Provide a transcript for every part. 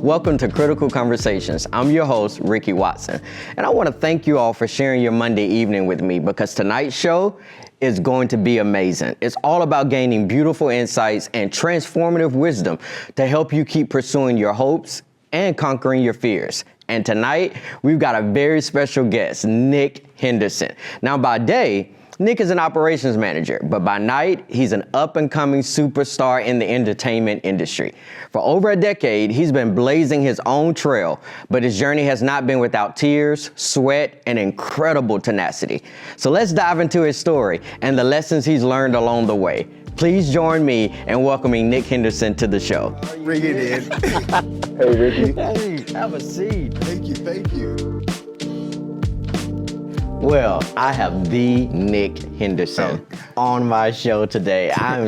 Welcome to Critical Conversations. I'm your host, Ricky Watson, and I want to thank you all for sharing your Monday evening with me because tonight's show is going to be amazing. It's all about gaining beautiful insights and transformative wisdom to help you keep pursuing your hopes and conquering your fears. And tonight, we've got a very special guest, Nick Henderson. Now, by day, Nick is an operations manager, but by night, he's an up-and-coming superstar in the entertainment industry. For over a decade, he's been blazing his own trail, but his journey has not been without tears, sweat, and incredible tenacity. So let's dive into his story and the lessons he's learned along the way. Please join me in welcoming Nick Henderson to the show. Bring it in. Hey, Ricky. Hey, have a seat. Thank you. Well, I have the Nick Henderson on my show today. I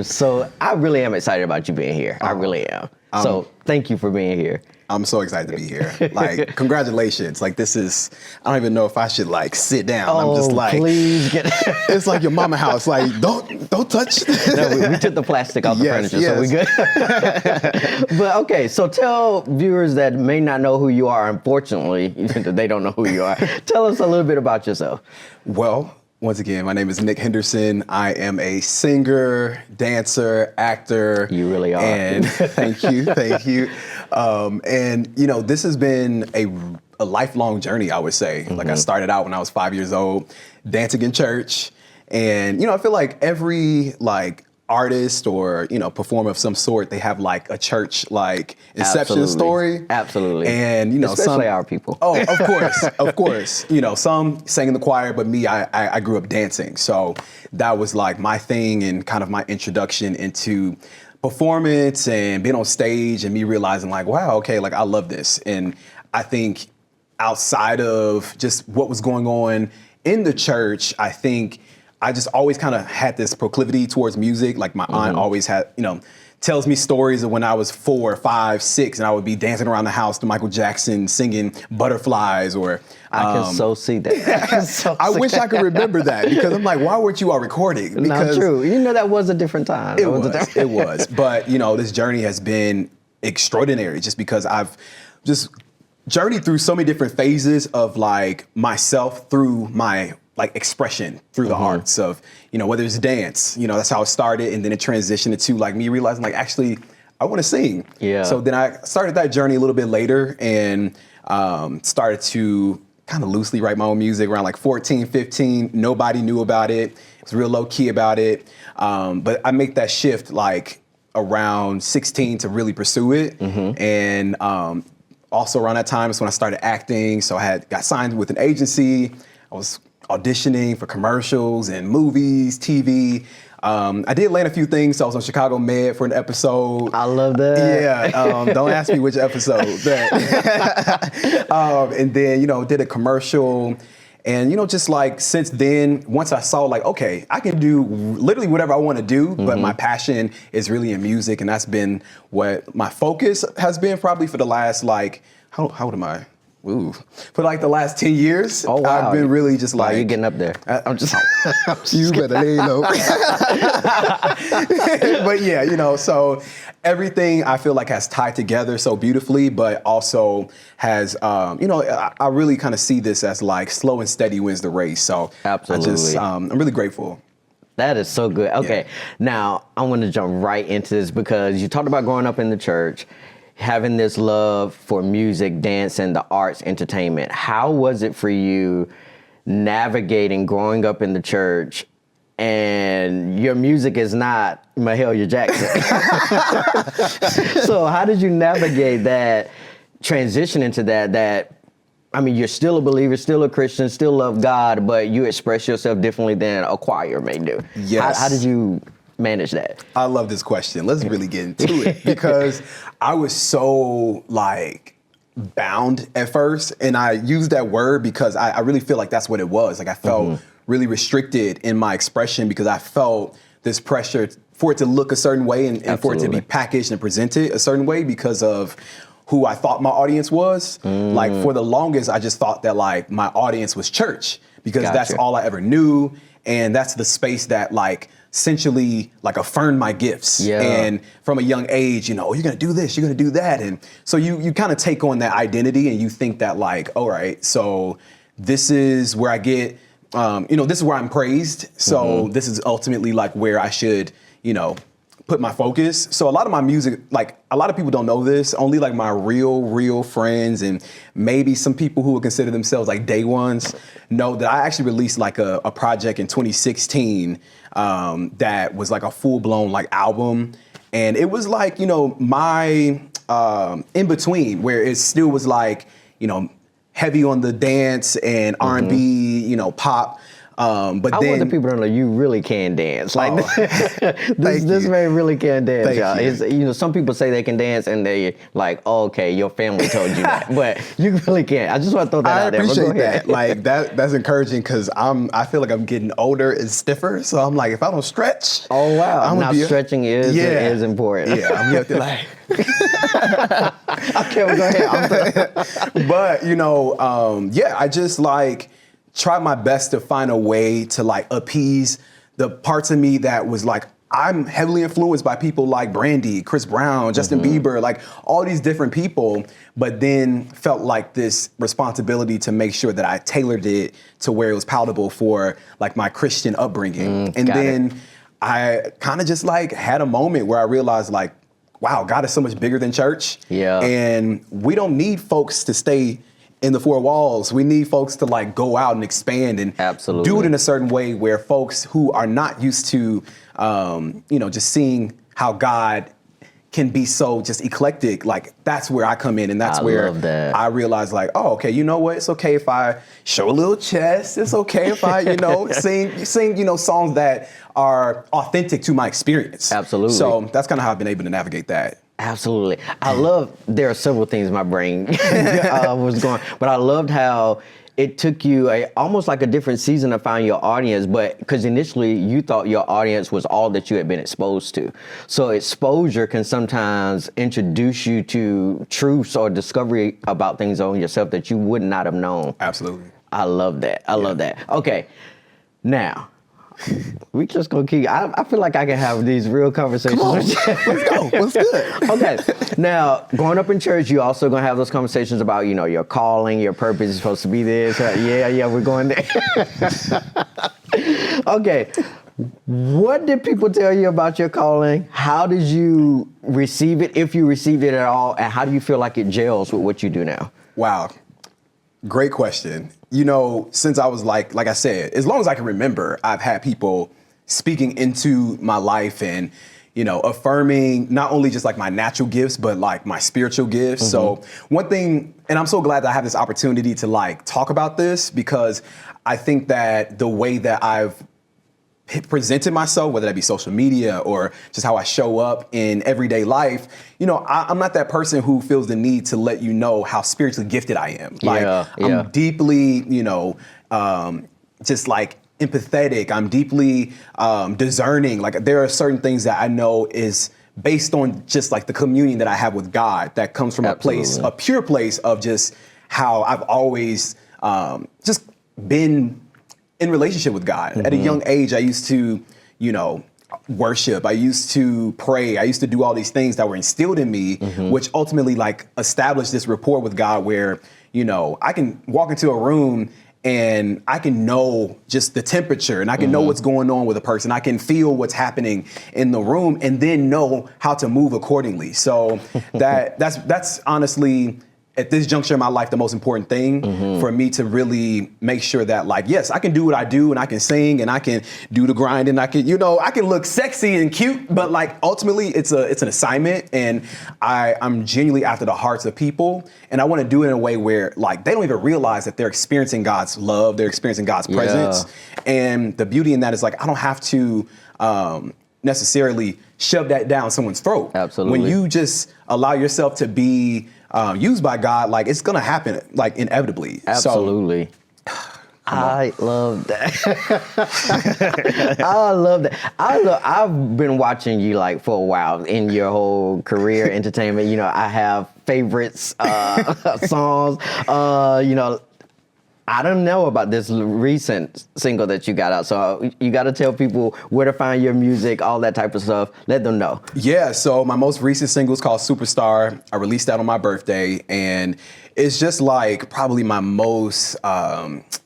really am excited about you being here. I really am. So thank you for being here. I'm so excited to be here. Like, congratulations. Like, this is, I don't even know if I should like sit down. I'm just like, please get it's like your mama house. Like, don't touch. No, we took the plastic off the furniture, so we good. But okay, so tell viewers that may not know who you are, unfortunately, they don't know who you are. Tell us a little bit about yourself. Well, once again, my name is Nick Henderson. I am a singer, dancer, actor. You really are. And thank you. And you know, this has been a lifelong journey, I would say. Like, I started out when I was 5 years old, dancing in church. And, you know, I feel like every artist or, you know, performer of some sort, they have like a church inception story. Absolutely. And, you know, especially our people. Oh, of course. You know, some sang in the choir, but me, I grew up dancing. So that was like my thing and kind of my introduction into performance and being on stage and me realizing like, wow, okay, like I love this. And I think outside of just what was going on in the church, I think I just always kind of had this proclivity towards music. Like my aunt always had, you know, tells me stories of when I was 4, 5, 6, and I would be dancing around the house to Michael Jackson, singing Butterflies or... I can so see that. I wish I could remember that because I'm like, why weren't you all recording? Because not true. You know, that was a different time. It was. But, you know, this journey has been extraordinary just because I've just journeyed through so many different phases of like myself through my expression through the arts of, you know, whether it's dance, you know, that's how it started. And then it transitioned into like me realizing like, actually, I want to sing. Yeah. So then I started that journey a little bit later and started to kind of loosely write my own music around like 14, 15. Nobody knew about it. It was real low key about it. But I make that shift like around 16 to really pursue it. And also around that time is when I started acting. So I got signed with an agency. I was auditioning for commercials and movies, TV. I did land a few things. So I was on Chicago Med for an episode. I love that. Yeah. Don't ask me which episode. And then, you know, did a commercial. And, you know, just like since then, once I saw like, okay, I can do literally whatever I want to do, but my passion is really in music. And that's been what my focus has been probably for the last how old am I? Ooh, for like the last 10 years, I've been really just like... You're getting up there. I'm just you better lay low. But yeah, you know, so everything I feel like has tied together so beautifully, but also has, you know, I really kind of see this as like slow and steady wins the race. So absolutely. I'm really grateful. That is so good. Okay, Now I want to jump right into this because you talked about growing up in the church, having this love for music, dance, and the arts, entertainment. How was it for you navigating growing up in the church and your music is not Mahalia Jackson? So how did you navigate that transition into that, I mean, you're still a believer, still a Christian, still love God, but you express yourself differently than a choir may do. Yes. How did you manage that? I love this question. Let's really get into it because I was so bound at first. And I use that word because I really feel like that's what it was. Like I felt really restricted in my expression because I felt this pressure for it to look a certain way and for it to be packaged and presented a certain way because of who I thought my audience was. Like for the longest, I just thought that like my audience was church because that's all I ever knew. And that's the space that like essentially like affirmed my gifts. Yeah. And from a young age, you're going to do this, you're going to do that. And so you kind of take on that identity and you think that like, all right, so this is where I get, this is where I'm praised. So this is ultimately like where I should, put my focus. So a lot of my music, like a lot of people don't know this, only like my real friends and maybe some people who would consider themselves like day ones know that I actually released like a project in 2016 that was like a full blown like album. And it was like, my in between where it still was like, heavy on the dance and R&B, pop. But I then want the people to know you really can dance. Like this man really can dance, y'all. It's, some people say they can dance and they like, oh, okay, your family told you that, but you really can't. I just want to throw that out there. I appreciate that. Like that's encouraging because I feel like I'm getting older and stiffer. So I'm like, if I don't stretch, oh wow, now stretching is important. Yeah, I'm up there like. Okay, well, go ahead. But I just like try my best to find a way to like appease the parts of me that was like, I'm heavily influenced by people like Brandy, Chris Brown, Justin Bieber, like all these different people, but then felt like this responsibility to make sure that I tailored it to where it was palatable for like my Christian upbringing. And then I kind of just like had a moment where I realized like, wow, God is so much bigger than church. Yeah. And we don't need folks to stay in the four walls. We need folks to like go out and expand and absolutely do it in a certain way where folks who are not used to, just seeing how God can be so just eclectic, like that's where I come in. And that's where I realize like, oh, okay, you know what? It's okay if I show a little chest. It's okay if I, sing, songs that are authentic to my experience. Absolutely. So that's kind of how I've been able to navigate that. Absolutely. there are several things my brain was going, but I loved how it took you almost like a different season to find your audience, but because initially you thought your audience was all that you had been exposed to. So exposure can sometimes introduce you to truths or discovery about things on yourself that you would not have known. Absolutely. I love that. I love that. Okay. Now, we just gonna keep. I feel like I can have these real conversations. Come on, let's go. What's good? Okay. Now, growing up in church, you also gonna have those conversations about, your calling, your purpose is supposed to be this. Yeah, we're going there. Okay. What did people tell you about your calling? How did you receive it, if you received it at all, and how do you feel like it gels with what you do now? Wow. Great question. Since I was like I said, as long as I can remember, I've had people speaking into my life and, affirming not only just like my natural gifts, but like my spiritual gifts. So one thing, and I'm so glad that I have this opportunity to like talk about this because I think that the way that I've presented myself, whether that be social media or just how I show up in everyday life, I'm not that person who feels the need to let you know how spiritually gifted I am. I'm deeply, just like empathetic. I'm deeply discerning. Like there are certain things that I know is based on just like the communion that I have with God that comes from a pure place of just how I've always just been in relationship with God. At a young age, I used to, worship. I used to pray. I used to do all these things that were instilled in me, which ultimately like established this rapport with God where, I can walk into a room and I can know just the temperature and I can know what's going on with a person. I can feel what's happening in the room and then know how to move accordingly. So that's honestly, at this juncture in my life, the most important thing for me to really make sure that like, yes, I can do what I do and I can sing and I can do the grind and I can, I can look sexy and cute, but like ultimately it's an assignment and I'm genuinely after the hearts of people. And I want to do it in a way where like, they don't even realize that they're experiencing God's love. They're experiencing God's presence. And the beauty in that is like, I don't have to necessarily shove that down someone's throat. Absolutely. When you just allow yourself to be used by God, like it's gonna happen, like inevitably. Absolutely. So, I love that. I love that. I've been watching you like for a while in your whole career, entertainment. I have favorites, songs. I don't know about this recent single that you got out. So you got to tell people where to find your music, all that type of stuff. Let them know. Yeah, so my most recent single is called Superstar. I released that on my birthday, and it's just like probably my most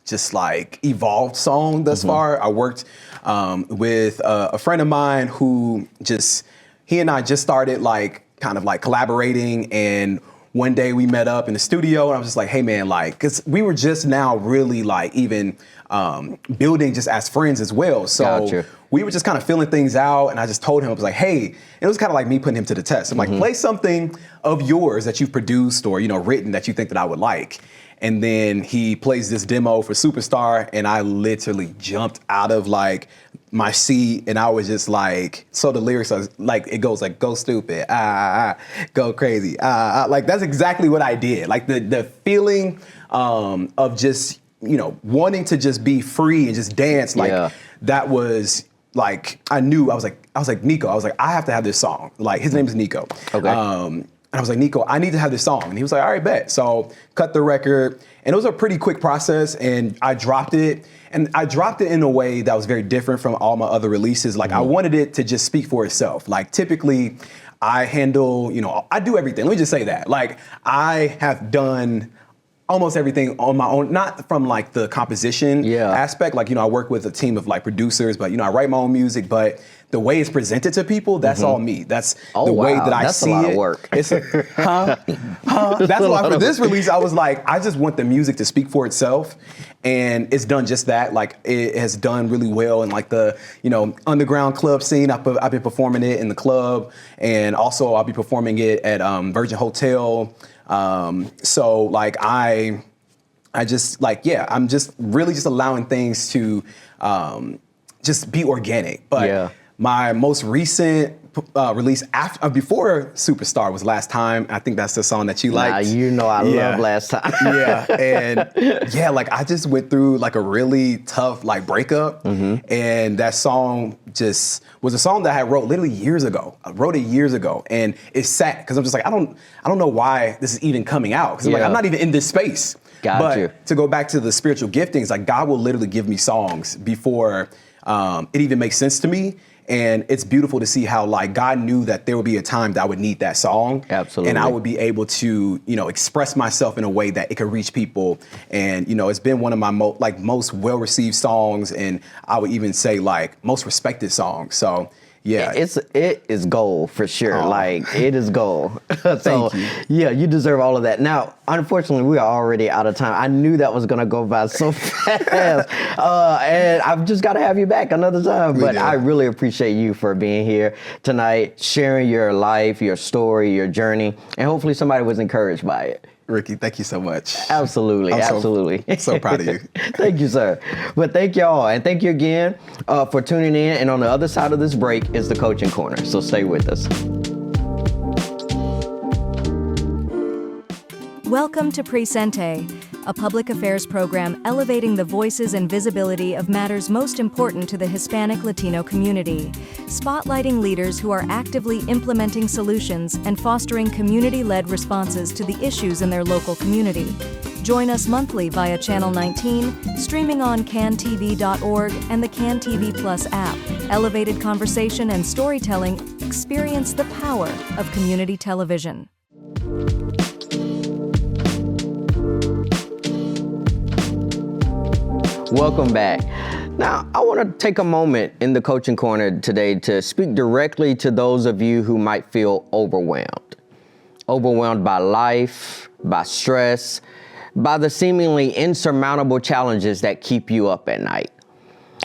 just like evolved song thus far. I worked with a friend of mine who he and I just started like kind of like collaborating, and one day we met up in the studio and I was just like, hey man, like, cause we were just now really like even building just as friends as well. So Gotcha. we were just kind of feeling things out, and I just told him, I was like, hey, it was kind of like me putting him to the test. I'm like, play something of yours that you've produced or, written that you think that I would like. And then he plays this demo for Superstar, and I literally jumped out of like my seat, and I was just like, so the lyrics are like, it goes like, go stupid, go crazy, like that's exactly what I did. Like the feeling of just, wanting to just be free and just dance, like that was like, I was like, Nico, I have to have this song. Like his name is Nico. Okay. And I was like, Nico, I need to have this song. And he was like, all right, bet. So cut the record. And it was a pretty quick process. And I dropped it. And I dropped it in a way that was very different from all my other releases. Like I wanted it to just speak for itself. Like typically I handle, I do everything. Let me just say that. Like I have done almost everything on my own, not from like the composition aspect. Like, I work with a team of like producers, but I write my own music, but the way it's presented to people, that's all me. That's the way that I see it. That's a lot of work. It's That's why for this release, I was like, I just want the music to speak for itself. And it's done just that. Like it has done really well in like the, underground club scene. I've been performing it in the club, and also I'll be performing it at Virgin Hotel. So like I'm just really just allowing things to just be organic. But my most recent release before Superstar was Last Time. I think that's the song that you liked. I love Last Time. And like I just went through like a really tough like breakup, and that song just was a song that I wrote literally years ago. I wrote it years ago, and it's sad because I'm just like, I don't know why this is even coming out, because like I'm not even in this space. But to go back to the spiritual giftings, like God will literally give me songs before it even makes sense to me. And it's beautiful to see how like God knew that there would be a time that I would need that song. Absolutely. And I would be able to, express myself in a way that it could reach people. And, it's been one of my most well-received songs. And I would even say like most respected songs. So yeah. It is gold for sure. Like it is gold. So Thank you. Yeah, you deserve all of that. Now, unfortunately, we are already out of time. I knew that was going to go by so fast. And I've just got to have you back another time. But I really appreciate you for being here tonight, sharing your life, your story, your journey, and hopefully somebody was encouraged by it. Ricky, thank you so much. Absolutely, absolutely. So proud of you. Thank you, sir. But thank y'all, and thank you again for tuning in. And on the other side of this break is the Coaching Corner, so stay with us. Welcome to Presente, a public affairs program elevating the voices and visibility of matters most important to the Hispanic Latino community, spotlighting leaders who are actively implementing solutions and fostering community-led responses to the issues in their local community. Join us monthly via Channel 19, streaming on cantv.org and the CanTV Plus app. Elevated conversation and storytelling, experience the power of community television. Welcome back. Now, I want to take a moment in the Coaching Corner today to speak directly to those of you who might feel overwhelmed. Overwhelmed by life, by stress, by the seemingly insurmountable challenges that keep you up at night.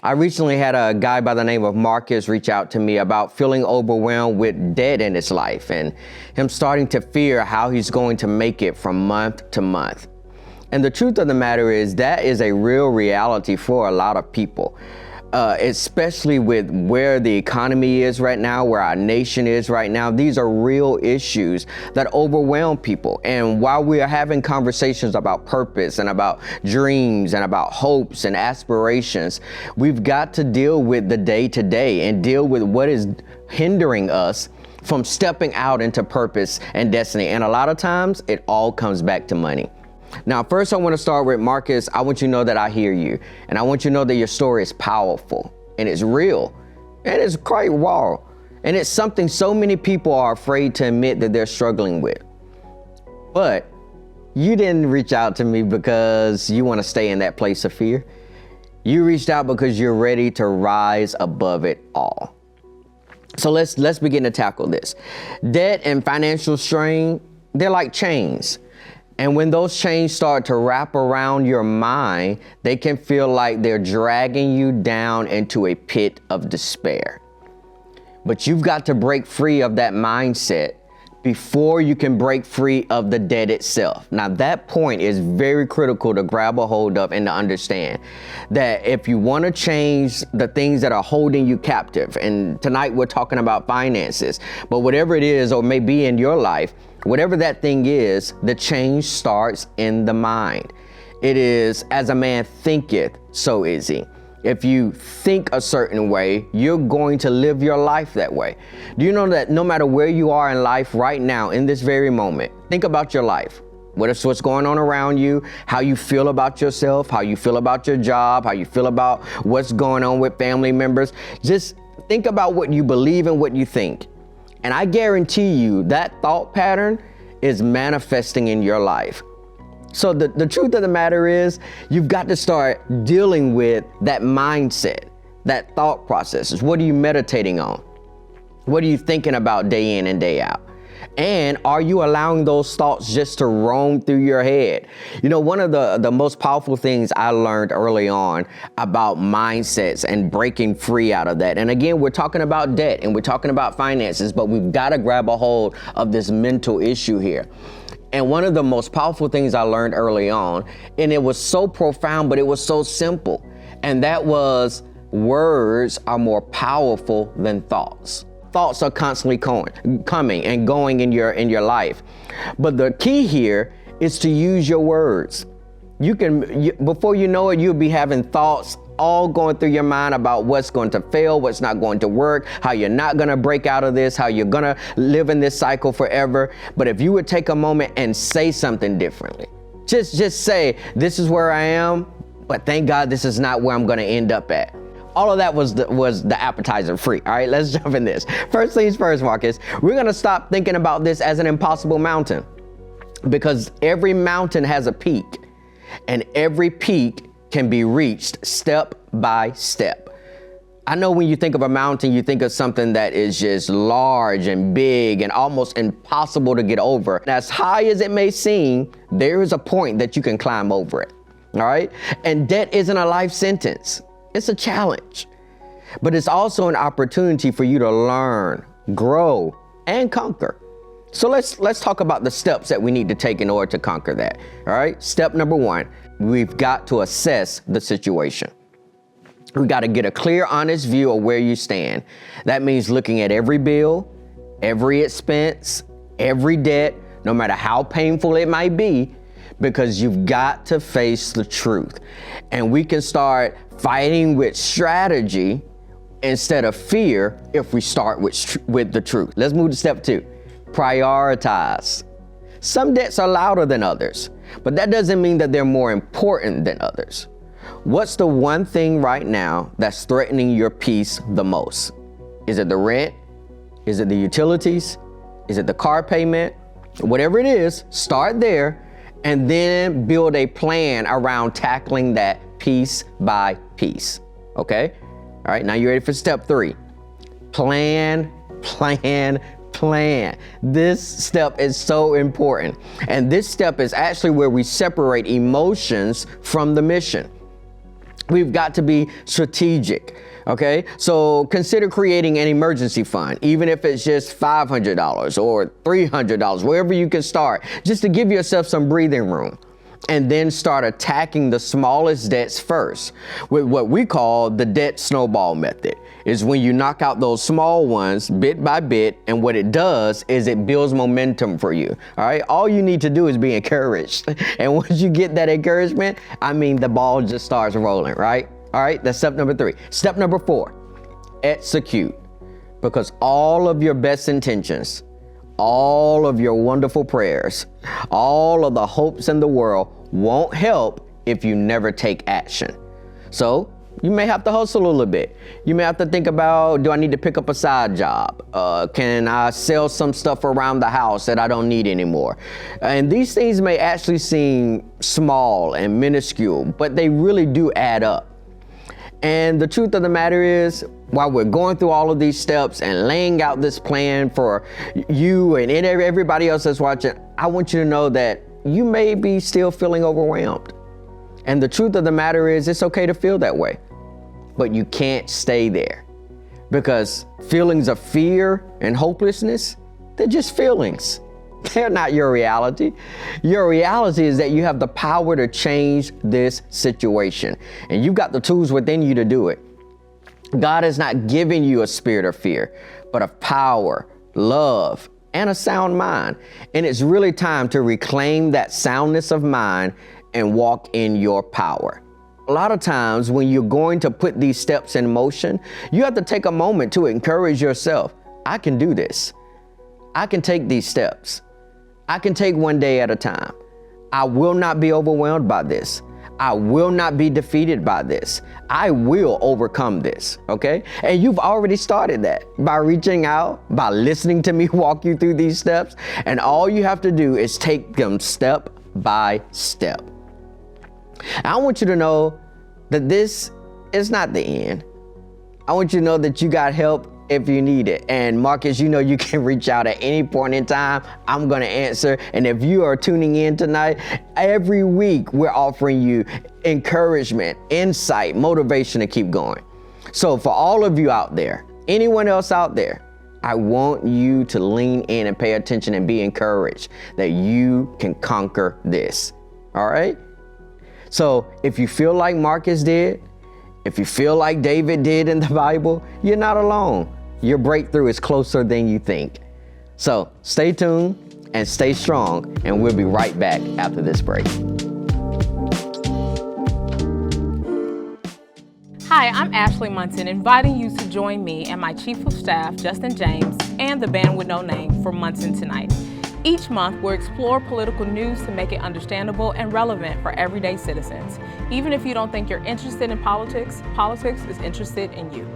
I recently had a guy by the name of Marcus reach out to me about feeling overwhelmed with debt in his life and him starting to fear how he's going to make it from month to month. And the truth of the matter is that is a real reality for a lot of people, especially with where the economy is right now, where our nation is right now. These are real issues that overwhelm people. And while we are having conversations about purpose and about dreams and about hopes and aspirations, we've got to deal with the day-to-day and deal with what is hindering us from stepping out into purpose and destiny. And a lot of times it all comes back to money. Now, first I want to start with Marcus. I want you to know that I hear you, and I want you to know that your story is powerful and it's real and it's quite raw. And it's something so many people are afraid to admit that they're struggling with. But you didn't reach out to me because you want to stay in that place of fear. You reached out because you're ready to rise above it all. So let's begin to tackle this. Debt and financial strain, they're like chains. And when those chains start to wrap around your mind, they can feel like they're dragging you down into a pit of despair. But you've got to break free of that mindset before you can break free of the debt itself. Now, that point is very critical to grab a hold of and to understand that if you want to change the things that are holding you captive, and tonight we're talking about finances, but whatever it is or may be in your life, whatever that thing is, the change starts in the mind. It is as a man thinketh, so is he. If you think a certain way, you're going to live your life that way. Do you know that no matter where you are in life right now, in this very moment, think about your life. What's going on around you, how you feel about yourself, how you feel about your job, how you feel about what's going on with family members. Just think about what you believe and what you think. And I guarantee you that thought pattern is manifesting in your life. So the truth of the matter is, you've got to start dealing with that mindset, that thought processes. What are you meditating on? What are you thinking about day in and day out? And are you allowing those thoughts just to roam through your head? You know, one of the most powerful things I learned early on about mindsets and breaking free out of that. And again, we're talking about debt and we're talking about finances, but we've got to grab a hold of this mental issue here. And one of the most powerful things I learned early on, and it was so profound, but it was so simple, and that was words are more powerful than thoughts. Thoughts are constantly coming and going in your life. But the key here is to use your words. Before you know it, you'll be having thoughts all going through your mind about what's going to fail, what's not going to work, how you're not going to break out of this, how you're going to live in this cycle forever. But if you would take a moment and say something differently, just say, this is where I am, but thank God this is not where I'm going to end up at. All of that was the appetizer free. All right, let's jump in this. First things first, Marcus, we're going to stop thinking about this as an impossible mountain, because every mountain has a peak, and every peak can be reached step by step. I know when you think of a mountain, you think of something that is just large and big and almost impossible to get over. As high as it may seem, there is a point that you can climb over it. All right. And debt isn't a life sentence. It's a challenge, but it's also an opportunity for you to learn, grow, and conquer. So let's talk about the steps that we need to take in order to conquer that. All right. Step number one, we've got to assess the situation. We got to get a clear, honest view of where you stand. That means looking at every bill, every expense, every debt, no matter how painful it might be, because you've got to face the truth. And we can start fighting with strategy instead of fear if we start with the truth. Let's move to step two. Prioritize. Some debts are louder than others, but that doesn't mean that they're more important than others. What's the one thing right now that's threatening your peace the most? Is it the rent? Is it the utilities? Is it the car payment? Whatever it is, start there and then build a plan around tackling that piece by piece. Okay? All right, now you ready for step three? Plan, plan, plan. This step is so important. And this step is actually where we separate emotions from the mission. We've got to be strategic. Okay, so consider creating an emergency fund, even if it's just $500 or $300, wherever you can start, just to give yourself some breathing room. And then start attacking the smallest debts first with what we call the debt snowball method. Is when you knock out those small ones bit by bit, and what it does is it builds momentum for you. All right, all you need to do is be encouraged. And once you get that encouragement, I mean, the ball just starts rolling, right? All right, that's step number three. Step number four, execute. Because all of your best intentions, all of your wonderful prayers, all of the hopes in the world won't help if you never take action. So you may have to hustle a little bit. You may have to think about, do I need to pick up a side job? Can I sell some stuff around the house that I don't need anymore? And these things may actually seem small and minuscule, but they really do add up. And the truth of the matter is, while we're going through all of these steps and laying out this plan for you and everybody else that's watching, I want you to know that you may be still feeling overwhelmed. And the truth of the matter is, it's okay to feel that way, but you can't stay there, because feelings of fear and hopelessness, they're just feelings. They're not your reality. Your reality is that you have the power to change this situation, and you've got the tools within you to do it. God has not given you a spirit of fear, but of power, love, and a sound mind. And it's really time to reclaim that soundness of mind and walk in your power. A lot of times when you're going to put these steps in motion, you have to take a moment to encourage yourself. I can do this. I can take these steps. I can take one day at a time. I will not be overwhelmed by this. I will not be defeated by this. I will overcome this, okay? And you've already started that by reaching out, by listening to me walk you through these steps. And all you have to do is take them step by step. I want you to know that this is not the end. I want you to know that you got help if you need it. And Marcus, you know you can reach out at any point in time. I'm going to answer. And if you are tuning in tonight, every week we're offering you encouragement, insight, motivation to keep going. So for all of you out there, anyone else out there, I want you to lean in and pay attention and be encouraged that you can conquer this. All right? So if you feel like Marcus did, if you feel like David did in the Bible, you're not alone. Your breakthrough is closer than you think. So stay tuned and stay strong, and we'll be right back after this break. Hi, I'm Ashley Munson, inviting you to join me and my Chief of Staff, Justin James, and the band with no name for Munson Tonight. Each month, we'll explore political news to make it understandable and relevant for everyday citizens. Even if you don't think you're interested in politics, politics is interested in you.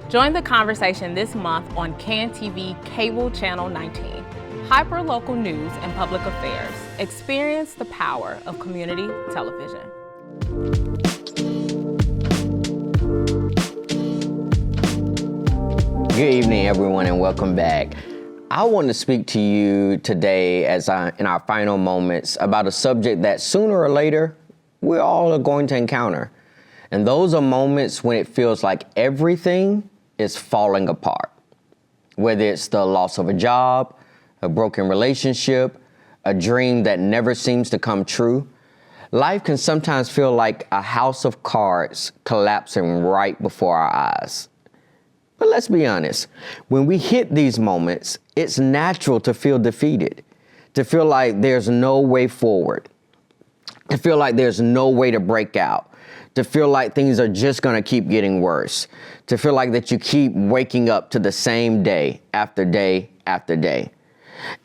Join the conversation this month on CAN TV Cable Channel 19. Hyper-local news and public affairs. Experience the power of community television. Good evening, everyone, and welcome back. I want to speak to you today in our final moments about a subject that sooner or later we're all going to encounter. And those are moments when it feels like everything is falling apart. Whether it's the loss of a job, a broken relationship, a dream that never seems to come true, life can sometimes feel like a house of cards collapsing right before our eyes. But let's be honest, when we hit these moments, it's natural to feel defeated, to feel like there's no way forward, to feel like there's no way to break out, to feel like things are just going to keep getting worse, to feel like that you keep waking up to the same day after day after day.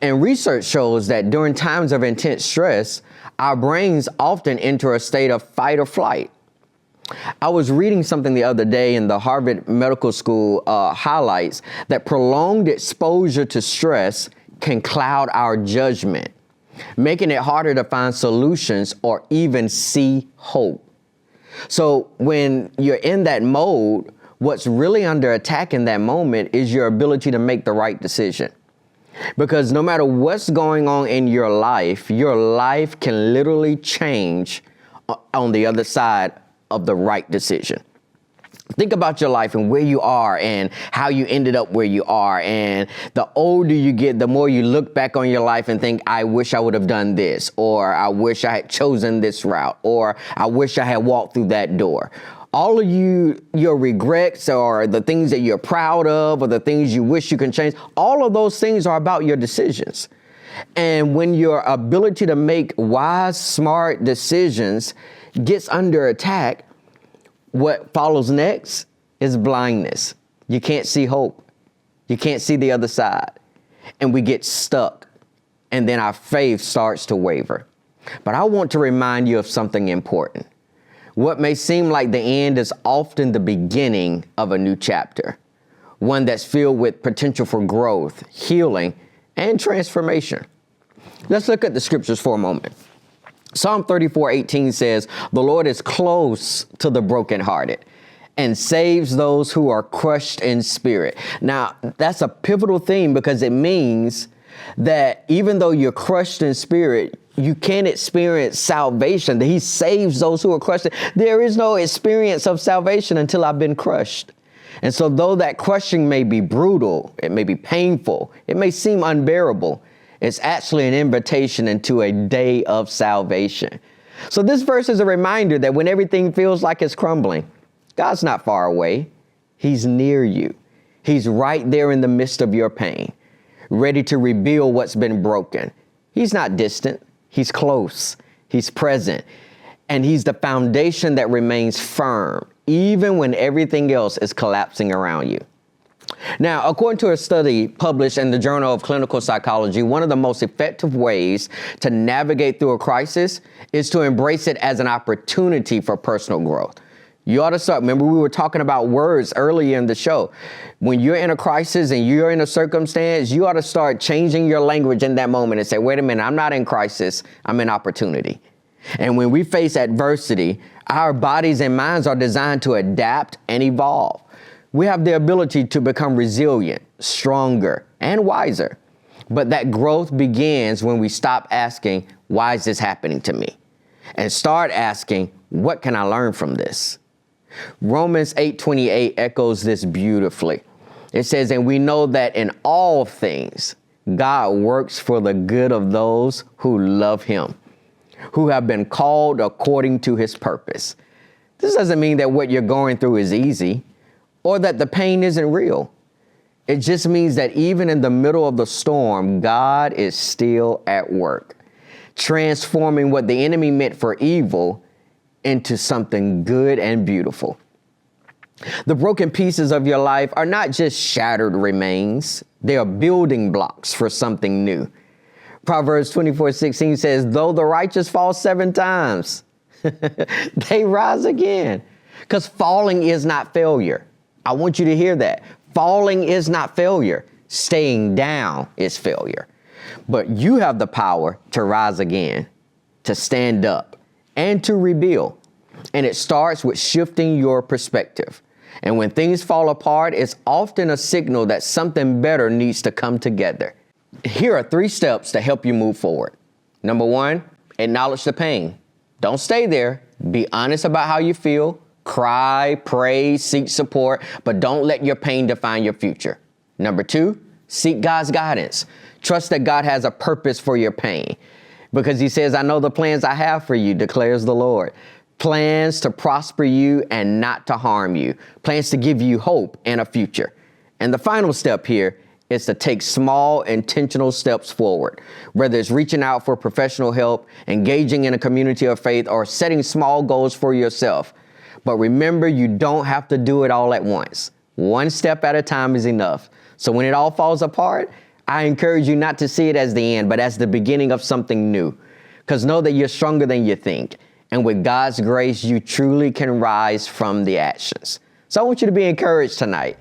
And research shows that during times of intense stress, our brains often enter a state of fight or flight. I was reading something the other day in the Harvard Medical School highlights that prolonged exposure to stress can cloud our judgment, making it harder to find solutions or even see hope. So when you're in that mode, what's really under attack in that moment is your ability to make the right decision. Because no matter what's going on in your life can literally change on the other side of the right decision. Think about your life and where you are and how you ended up where you are. And the older you get, the more you look back on your life and think, I wish I would have done this, or I wish I had chosen this route, or I wish I had walked through that door. All of your regrets or the things that you're proud of or the things you wish you can change, all of those things are about your decisions. And when your ability to make wise, smart decisions gets under attack, what follows next is blindness. You can't see hope. You can't see the other side. And we get stuck. And then our faith starts to waver. But I want to remind you of something important. What may seem like the end is often the beginning of a new chapter, one that's filled with potential for growth, healing, and transformation. Let's look at the scriptures for a moment. Psalm 34:18 says, "The Lord is close to the brokenhearted and saves those who are crushed in spirit." Now, that's a pivotal theme because it means that even though you're crushed in spirit, you can experience salvation. That He saves those who are crushed. There is no experience of salvation until I've been crushed. And so though that crushing may be brutal, it may be painful, it may seem unbearable, it's actually an invitation into a day of salvation. So this verse is a reminder that when everything feels like it's crumbling, God's not far away. He's near you. He's right there in the midst of your pain, ready to rebuild what's been broken. He's not distant. He's close. He's present. And He's the foundation that remains firm, even when everything else is collapsing around you. Now, according to a study published in the Journal of Clinical Psychology, one of the most effective ways to navigate through a crisis is to embrace it as an opportunity for personal growth. You ought to start. Remember, we were talking about words earlier in the show. When you're in a crisis and you're in a circumstance, you ought to start changing your language in that moment and say, wait a minute, I'm not in crisis, I'm in opportunity. And when we face adversity, our bodies and minds are designed to adapt and evolve. We have the ability to become resilient, stronger, and wiser. But that growth begins when we stop asking, why is this happening to me? And start asking, what can I learn from this? Romans 8:28 echoes this beautifully. It says, and we know that in all things, God works for the good of those who love Him, who have been called according to His purpose. This doesn't mean that what you're going through is easy or that the pain isn't real. It just means that even in the middle of the storm, God is still at work, transforming what the enemy meant for evil into something good and beautiful. The broken pieces of your life are not just shattered remains. They are building blocks for something new. Proverbs 24:16 says, though the righteous fall 7 times, they rise again. Because falling is not failure. I want you to hear that. Falling is not failure. Staying down is failure. But you have the power to rise again, to stand up, and to rebuild. And it starts with shifting your perspective. And when things fall apart, it's often a signal that something better needs to come together. Here are 3 steps to help you move forward. Number 1, acknowledge the pain. Don't stay there. Be honest about how you feel. Cry, pray, seek support, but don't let your pain define your future. Number 2, seek God's guidance. Trust that God has a purpose for your pain, because He says, I know the plans I have for you, declares the Lord. Plans to prosper you and not to harm you. Plans to give you hope and a future. And the final step here is to take small, intentional steps forward, whether it's reaching out for professional help, engaging in a community of faith, or setting small goals for yourself. But remember, you don't have to do it all at once. 1 step at a time is enough. So when it all falls apart, I encourage you not to see it as the end, but as the beginning of something new. Because know that you're stronger than you think. And with God's grace, you truly can rise from the ashes. So I want you to be encouraged tonight.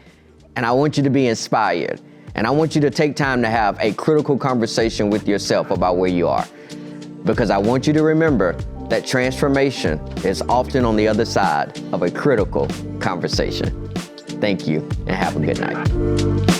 And I want you to be inspired. And I want you to take time to have a critical conversation with yourself about where you are. Because I want you to remember that transformation is often on the other side of a critical conversation. Thank you and have a good night.